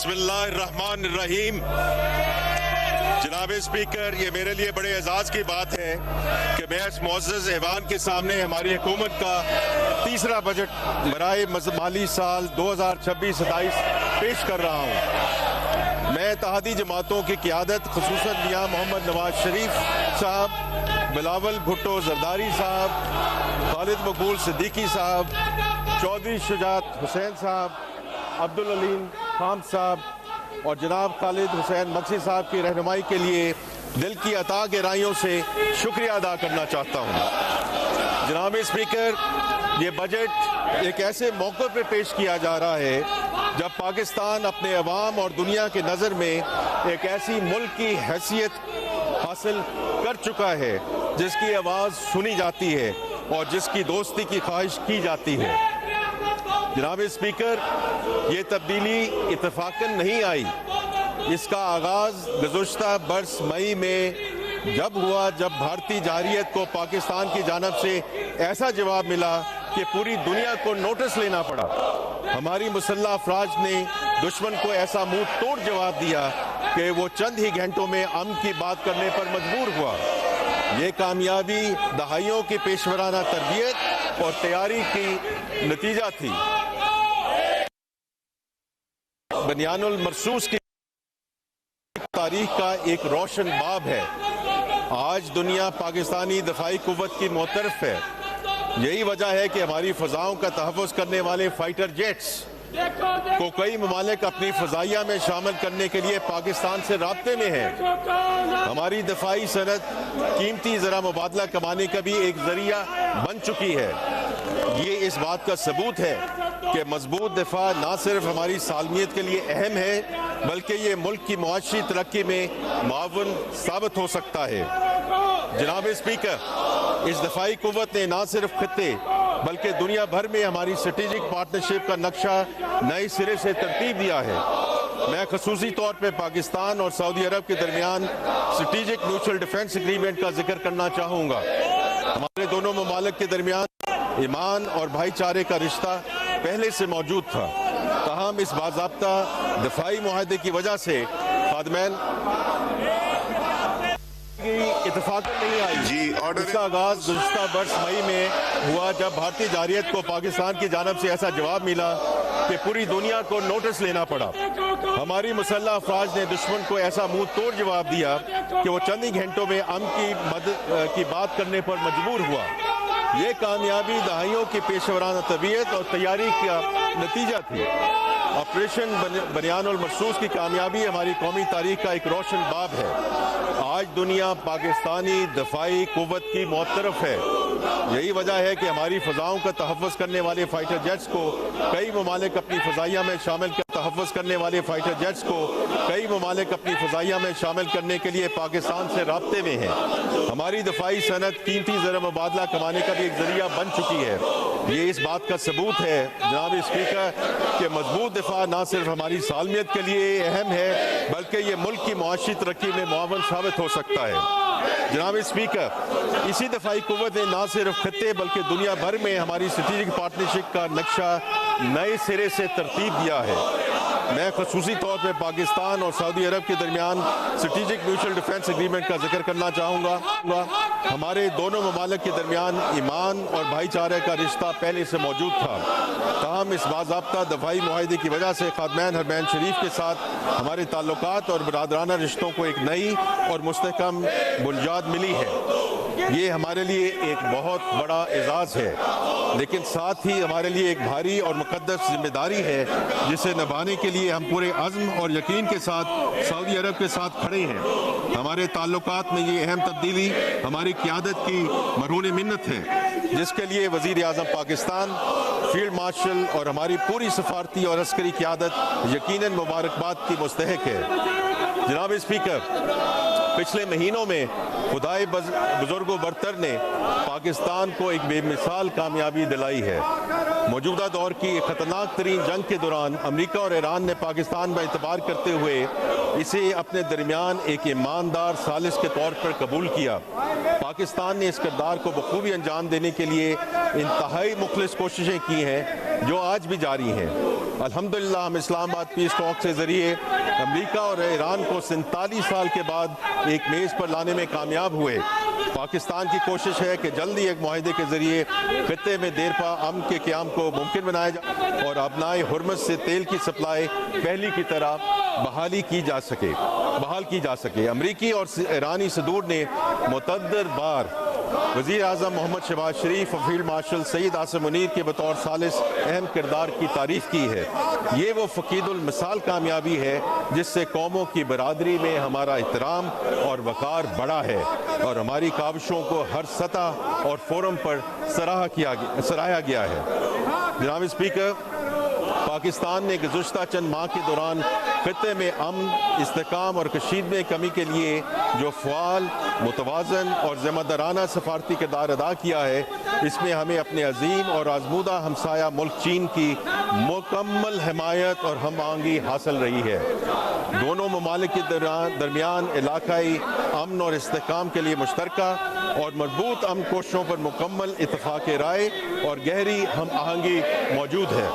बिस्मिल्लाहिर्रहमानिर्रहीम। जनाब स्पीकर, ये मेरे लिए बड़े एजाज़ की बात है कि मैं इस मुअज़्ज़ज़ ऐवान के सामने हमारी हुकूमत का तीसरा बजट बराए माली साल 2026-27 पेश कर रहा हूँ। मैं इत्तेहादी जमातों की क़ियादत ख़ुसूसन मियाँ मोहम्मद नवाज शरीफ साहब, बिलावल भुट्टो जरदारी साहब, खालिद मकबूल सिद्दीकी साहब, चौधरी शुजात हुसैन साहब, अब्दुल अलीम खान साहब और जनाब खालिद हुसैन मक्सी साहब की रहनुमाई के लिए दिल की अता गहराइयों से शुक्रिया अदा करना चाहता हूँ। जनाब स्पीकर, ये बजट एक ऐसे मौके पर पेश किया जा रहा है जब पाकिस्तान अपने अवाम और दुनिया के नज़र में एक ऐसी मुल्क की हैसियत हासिल कर चुका है जिसकी आवाज़ सुनी जाती है और जिसकी दोस्ती की ख्वाहिश की जाती है। जनाब स्पीकर, ये तब्दीली इत्तफाकन नहीं आई। इसका आगाज़ गुज़श्ता बरस मई में जब हुआ, जब भारतीय जारियत को पाकिस्तान की जानिब से ऐसा जवाब मिला कि पूरी दुनिया को नोटिस लेना पड़ा। हमारी मुसल्लह अफराज ने दुश्मन को ऐसा मुंह तोड़ जवाब दिया कि वो चंद ही घंटों में अमन की बात करने पर मजबूर हुआ। ये कामयाबी दहाइयों की पेशवराना तरबियत और तैयारी की नतीजा थी। बनियानुल मरसूस की तारीख का एक रोशन बाब है। आज दुनिया पाकिस्तानी दफाई कुव्वत की मोतरफ है। यही वजह है कि हमारी फ़ज़ाओं का तहफ़्फ़ुज़ करने वाले फाइटर जेट्स को कई ममालिक अपनी फ़ज़ाइया में शामिल करने के लिए पाकिस्तान से राब्ते में हैं। हमारी दफाई सनत कीमती ज़रा मुबादला कमाने का भी एक ज़रिया बन चुकी है। ये इस बात का सबूत है कि मजबूत दिफा न सिर्फ हमारी सालमियत के लिए अहम है बल्कि ये मुल्क की मुआशी तरक्की में मुआवन साबित हो सकता है। जनाब स्पीकर, इस दफाई कुव्वत ने न सिर्फ खित्ते बल्कि दुनिया भर में हमारी स्ट्रेटेजिक पार्टनरशिप का नक्शा नए सिरे से तरतीब दिया है। मैं खसूसी तौर पर पाकिस्तान और सऊदी अरब के दरमियान स्ट्रेटेजिक म्यूचुअल डिफेंस एग्रीमेंट का जिक्र करना चाहूँगा। हमारे दोनों ममालिक के दरमियान ईमान और भाईचारे का रिश्ता पहले से मौजूद था, ताहम इस बाज़ाब्ता दफाई मुआहदे की वजह से खादमैन इत्तफाक नहीं आई। इसका आगाज गुज़श्ता बरस मई में हुआ जब भारतीय जारियत को पाकिस्तान की जानिब से ऐसा जवाब मिला कि पूरी दुनिया को नोटिस लेना पड़ा। हमारी मुसल्लह अफराज ने दुश्मन को ऐसा मुंह तोड़ जवाब दिया कि वो चंद ही घंटों में अमन की बात करने पर मजबूर हुआ। ये कामयाबी दहाइयों की पेशवराना तबीयत और तैयारी का नतीजा थी। ऑपरेशन बनियानुल मरसूस की कामयाबी हमारी कौमी तारीख का एक रोशन बाब है। आज दुनिया पाकिस्तानी दफाई कुव्वत की मोतरफ है। यही वजह है कि हमारी फ़ज़ाओं का तहफ़्फ़ुज़ करने वाले फाइटर जेट्स को कई ममालिक अपनी फ़ज़ाइया में शामिल तहफ़्फ़ुज़ करने वाले फाइटर जेट्स को कई ममालिक अपनी फ़ज़ाइया में शामिल करने के लिए पाकिस्तान से राब्ते में हैं। हमारी दफाई सनत कीमती ज़रा मुबादला कमाने का भी एक ज़रिया बन चुकी है। ये इस बात का सबूत है जनाब स्पीकर कि मजबूत दिफा न सिर्फ हमारी सालमियत के लिए अहम है बल्कि ये मुल्क की मुआशी तरक्की में मुआवन साबित हो सकता है। जनाब स्पीकर, इसी दफाई कुव्वत ने न सिर्फ खत्ते बल्कि दुनिया भर में हमारी स्ट्रेटेजिक पार्टनरशिप का नक्शा नए सिरे से तरतीब दिया है। मैं खसूसी तौर पर पाकिस्तान और सऊदी अरब के दरमियान स्ट्रेटेजिक म्यूचुअल डिफेंस एग्रीमेंट का जिक्र करना चाहूँगा। हमारे दोनों ममालिक के दरमियान ईमान और भाईचारे का रिश्ता पहले से मौजूद था, ताहम इस बाज़ाब्ता दफाई मुआहदे की वजह से खादमैन हरमैन शरीफ के साथ हमारे ताल्लुकात और बरादराना रिश्तों को एक नई और मुस्तहकम बुनियाद मिली है। ये हमारे लिए एक बहुत बड़ा एजाज़ है, लेकिन साथ ही हमारे लिए एक भारी और मुक़द्दस जिम्मेदारी है जिसे निभाने के लिए हम पूरे अज़्म और यकीन के साथ सऊदी अरब के साथ खड़े हैं। हमारे ताल्लुकात में ये अहम तब्दीली हमारी क़ियादत की मरहून मिन्नत है, जिसके लिए वज़ीर आज़म पाकिस्तान, फील्ड मार्शल और हमारी पूरी सफारती और अस्करी क़ियादत यकीनन मुबारकबाद की मुस्तहिक है। जनाब स्पीकर, पिछले महीनों में खुदाए बुजुर्गो बरतर ने पाकिस्तान को एक बेमिसाल कामयाबी दिलाई है। मौजूदा दौर की खतरनाक तरीन जंग के दौरान अमेरिका और ईरान ने पाकिस्तान पर एतबार करते हुए इसे अपने दरमियान एक ईमानदार सालिस के तौर पर कबूल किया। पाकिस्तान ने इस किरदार को बखूबी अंजाम देने के लिए इंतहाई मुखलिस कोशिशें की हैं। جو آج بھی جاری ہیں۔ الحمدللہ ہم اسلام آباد پیس ٹاک کے ذریعے امریکہ اور ایران کو 47 سال کے بعد ایک میز پر لانے میں کامیاب ہوئے۔ پاکستان کی کوشش ہے کہ جلدی ایک معاہدے کے ذریعے خطے میں دیرپا امن کے قیام کو ممکن بنایا جائے اور ابنائے ہرمز سے تیل کی سپلائی پہلی کی طرح بحال کی جا سکے۔ امریکی اور ایرانی صدور نے متعدد بار وزیر اعظم محمد شہباز شریف اور فیلڈ مارشل سید عاصم منیر کے بطور ثالث اہم کردار کی تعریف کی ہے۔ یہ وہ فقید المثال کامیابی ہے جس سے قوموں کی برادری میں ہمارا احترام اور وقار بڑھا ہے اور ہماری کاوشوں کو ہر سطح اور فورم پر سراہا گیا ہے۔ جناب اسپیکر، پاکستان نے گزشتہ چند ماہ کے دوران خطے میں امن، استحکام اور کشیدگی میں کمی کے لیے جو فعال، متوازن اور ذمہ دارانہ سفارتی کردار ادا کیا ہے، اس میں ہمیں اپنے عظیم اور آزمودہ ہمسایہ ملک چین کی مکمل حمایت اور ہم آہنگی حاصل رہی ہے۔ دونوں ممالک کے درمیان علاقائی امن اور استحکام کے لیے مشترکہ اور مربوط امن کوششوں پر مکمل اتفاق رائے اور گہری ہم آہنگی موجود ہے۔